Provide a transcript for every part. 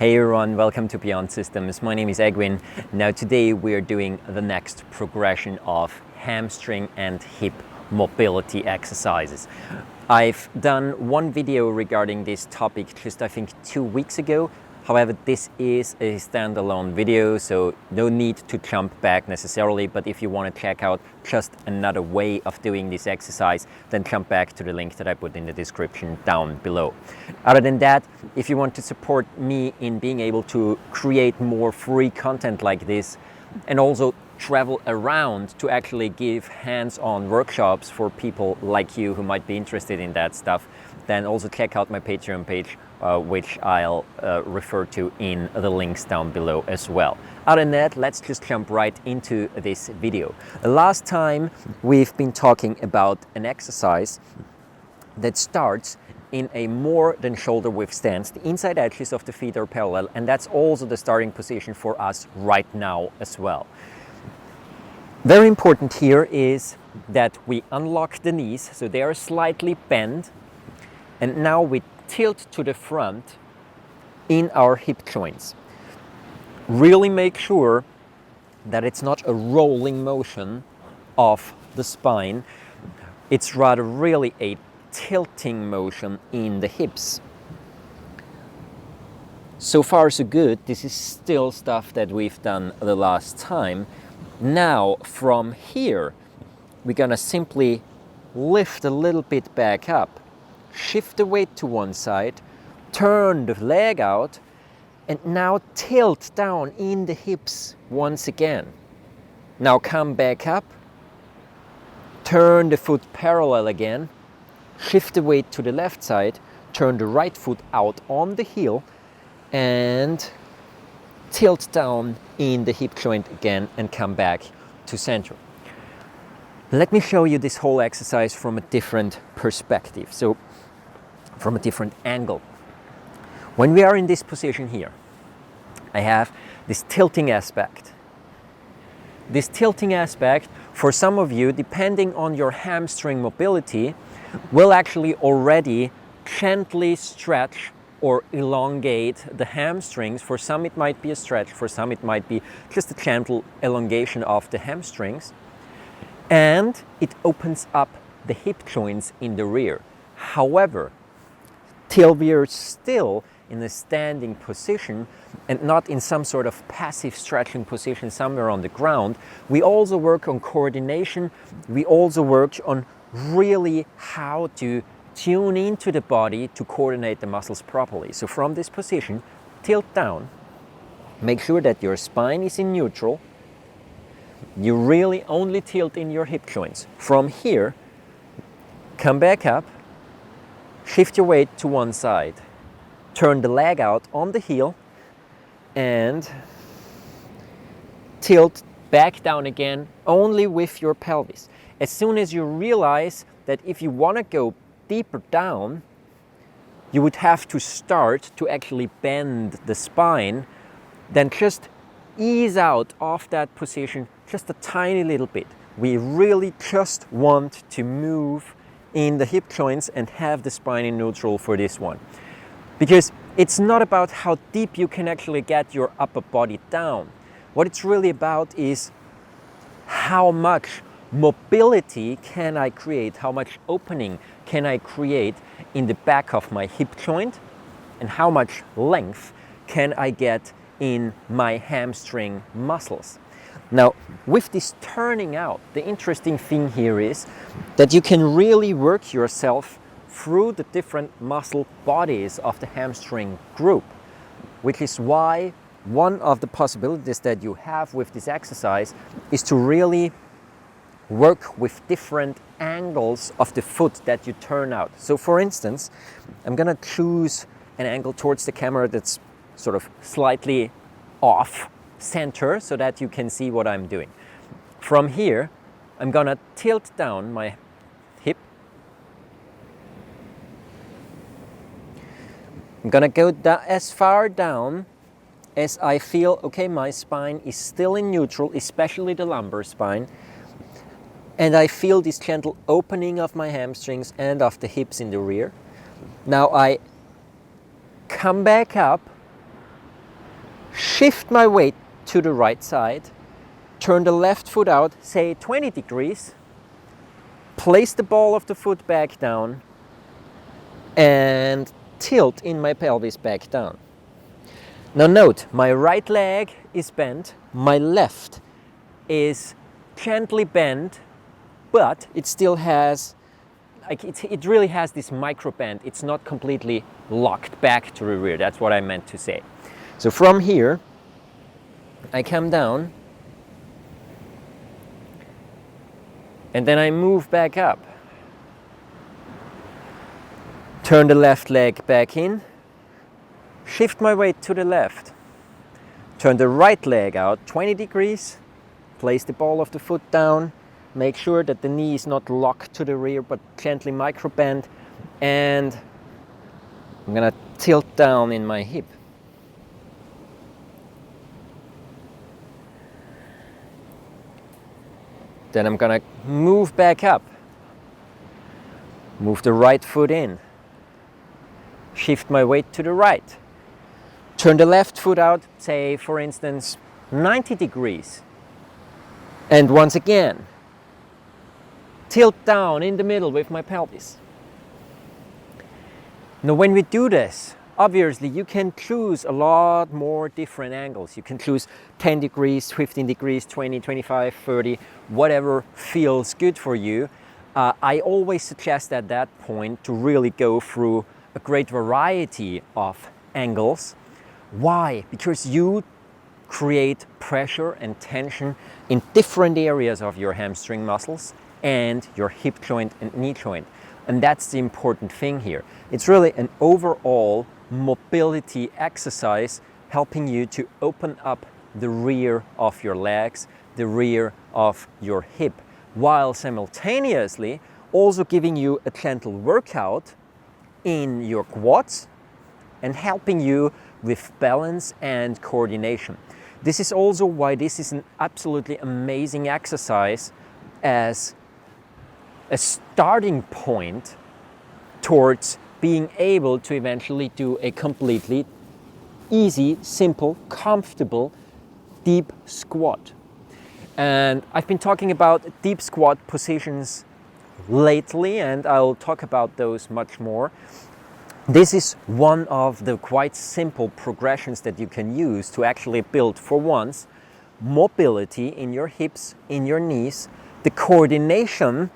Hey everyone, welcome to Beyond Systems. My name is Egwin. Now today we are doing the next progression of hamstring and hip mobility exercises. I've done one video regarding this topic just I think 2 weeks ago. However, this is a standalone video, so no need to jump back necessarily, but if you want to check out just another way of doing this exercise, then jump back to the link that I put in the description down below. Other than that, if you want to support me in being able to create more free content like this, and also travel around to actually give hands-on workshops for people like you who might be interested in that stuff, then also check out my Patreon page, which I'll refer to in the links down below as well. Other than that, let's just jump right into this video. Last time we've been talking about an exercise that starts in a more than shoulder width stance. The inside edges of the feet are parallel, and that's also the starting position for us right now as well. Very important here is that we unlock the knees, so they are slightly bent, and now we tilt to the front in our hip joints. Really make sure that it's not a rolling motion of the spine, it's rather really a tilting motion in the hips. So far so good. This is still stuff that we've done the last time. Now from here we're gonna simply lift a little bit back up, shift the weight to one side, turn the leg out, and now tilt down in the hips once again. Now come back up, turn the foot parallel again, shift the weight to the left side, turn the right foot out on the heel, and tilt down in the hip joint again and come back to center. Let me show you this whole exercise from a different perspective, so from a different angle. When we are in this position here, I have this tilting aspect. This tilting aspect, for some of you, depending on your hamstring mobility, will actually already gently stretch or elongate the hamstrings. For some it might be a stretch, for some it might be just a gentle elongation of the hamstrings, and it opens up the hip joints in the rear. However, till we are still in a standing position and not in some sort of passive stretching position somewhere on the ground, we also work on coordination. We also work on really how to tune into the body to coordinate the muscles properly. So from this position, tilt down, make sure that your spine is in neutral. You really only tilt in your hip joints. From here, come back up, shift your weight to one side, turn the leg out on the heel, and tilt back down again only with your pelvis. As soon as you realize that if you want to go deeper down, you would have to start to actually bend the spine, then just ease out of that position just a tiny little bit. We really just want to move in the hip joints and have the spine in neutral for this one. Because it's not about how deep you can actually get your upper body down. What it's really about is how much mobility can I create, how much opening can I create in the back of my hip joint, and how much length can I get in my hamstring muscles. Now, with this turning out, the interesting thing here is that you can really work yourself through the different muscle bodies of the hamstring group, which is why one of the possibilities that you have with this exercise is to really work with different angles of the foot that you turn out. So for instance, I'm gonna choose an angle towards the camera that's sort of slightly off center so that you can see what I'm doing. From here, I'm gonna tilt down my hip. I'm gonna go as far down as I feel, okay, my spine is still in neutral, especially the lumbar spine. And I feel this gentle opening of my hamstrings and of the hips in the rear. Now I come back up shift my weight to the right side, turn the left foot out, say 20 degrees, place the ball of the foot back down, and tilt in my pelvis back down. Now note, my right leg is bent, my left is gently bent, but it still has, it really has this micro bend. It's not completely locked back to the rear. That's what I meant to say. So from here, I come down, and then I move back up. Turn the left leg back in, shift my weight to the left, turn the right leg out 20 degrees, place the ball of the foot down, make sure that the knee is not locked to the rear but gently micro bend, and I'm gonna tilt down in my hip. Then I'm gonna move back up, move the right foot in, shift my weight to the right, turn the left foot out, say for instance 90 degrees, and once again tilt down in the middle with my pelvis. Now when we do this, obviously you can choose a lot more different angles. You can choose 10 degrees, 15 degrees, 20, 25, 30, whatever feels good for you. I always suggest at that point to really go through a great variety of angles. Why? Because you create pressure and tension in different areas of your hamstring muscles and your hip joint and knee joint. And that's the important thing here. It's really an overall mobility exercise helping you to open up the rear of your legs, the rear of your hip, while simultaneously also giving you a gentle workout in your quads and helping you with balance and coordination. This is also why this is an absolutely amazing exercise as a starting point towards being able to eventually do a completely easy, simple, comfortable deep squat. And I've been talking about deep squat positions lately, and I'll talk about those much more. This is one of the quite simple progressions that you can use to actually build, for once, mobility in your hips, in your knees, the coordination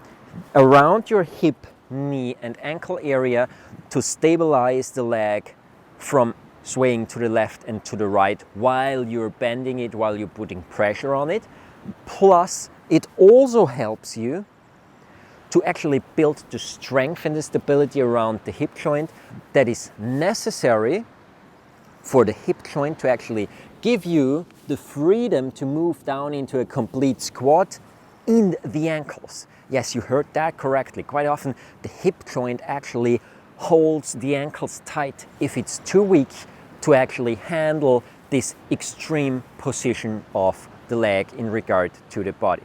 around your hip, knee and ankle area to stabilize the leg from swaying to the left and to the right while you're bending it, while you're putting pressure on it. Plus, it also helps you to actually build the strength and the stability around the hip joint that is necessary for the hip joint to actually give you the freedom to move down into a complete squat in the ankles. Yes, you heard that correctly. Quite often the hip joint actually holds the ankles tight if it's too weak to actually handle this extreme position of the leg in regard to the body.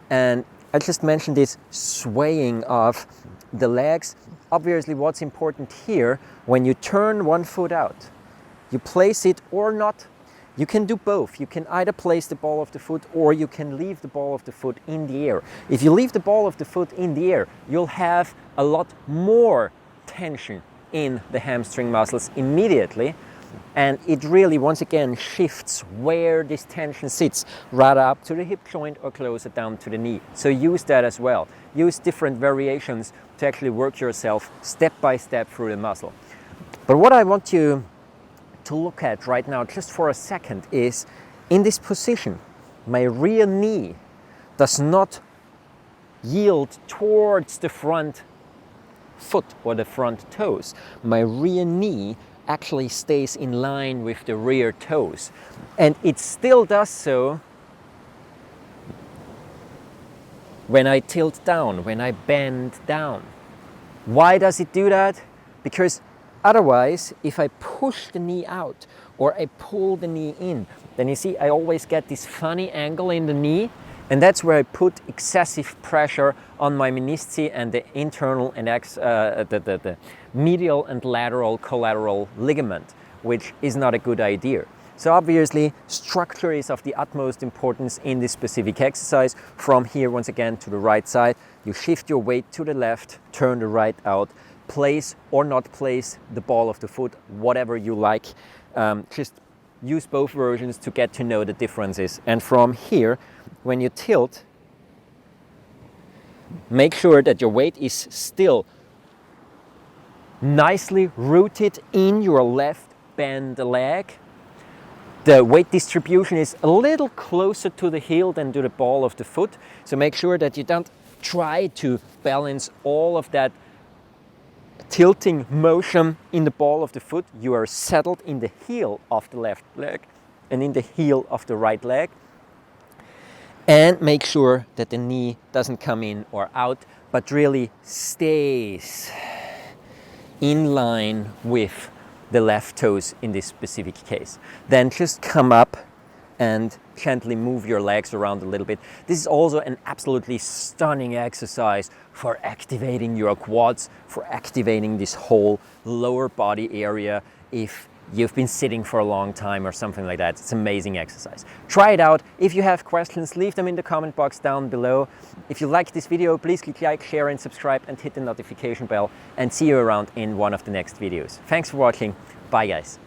And I just mentioned this swaying of the legs. Obviously, what's important here, when you turn one foot out, you place it or not. You can do both. You can either place the ball of the foot or you can leave the ball of the foot in the air. If you leave the ball of the foot in the air, you'll have a lot more tension in the hamstring muscles immediately. And it really, once again, shifts where this tension sits, rather up to the hip joint or closer down to the knee. So use that as well. Use different variations to actually work yourself step by step through the muscle. But what I want you to look at right now, just for a second, is in this position, my rear knee does not yield towards the front foot or the front toes. My rear knee actually stays in line with the rear toes, and it still does so when I tilt down, when I bend down. Why does it do that? Because otherwise, if I push the knee out or I pull the knee in, then you see I always get this funny angle in the knee, and that's where I put excessive pressure on my menisci and the internal and the medial and lateral collateral ligament, which is not a good idea. So obviously, structure is of the utmost importance in this specific exercise. From here, once again, to the right side, you shift your weight to the left, turn the right out, place or not place the ball of the foot, whatever you like. Just use both versions to get to know the differences. And from here, when you tilt, make sure that your weight is still nicely rooted in your left bend leg. The weight distribution is a little closer to the heel than to the ball of the foot. So make sure that you don't try to balance all of that tilting motion in the ball of the foot. You are settled in the heel of the left leg and in the heel of the right leg. And make sure that the knee doesn't come in or out, but really stays in line with the left toes in this specific case. Then just come up and gently move your legs around a little bit. This is also an absolutely stunning exercise for activating your quads, for activating this whole lower body area if you've been sitting for a long time or something like that. It's an amazing exercise. Try it out. If you have questions, leave them in the comment box down below. If you like this video, please click like, share and subscribe and hit the notification bell, and see you around in one of the next videos. Thanks for watching. Bye guys.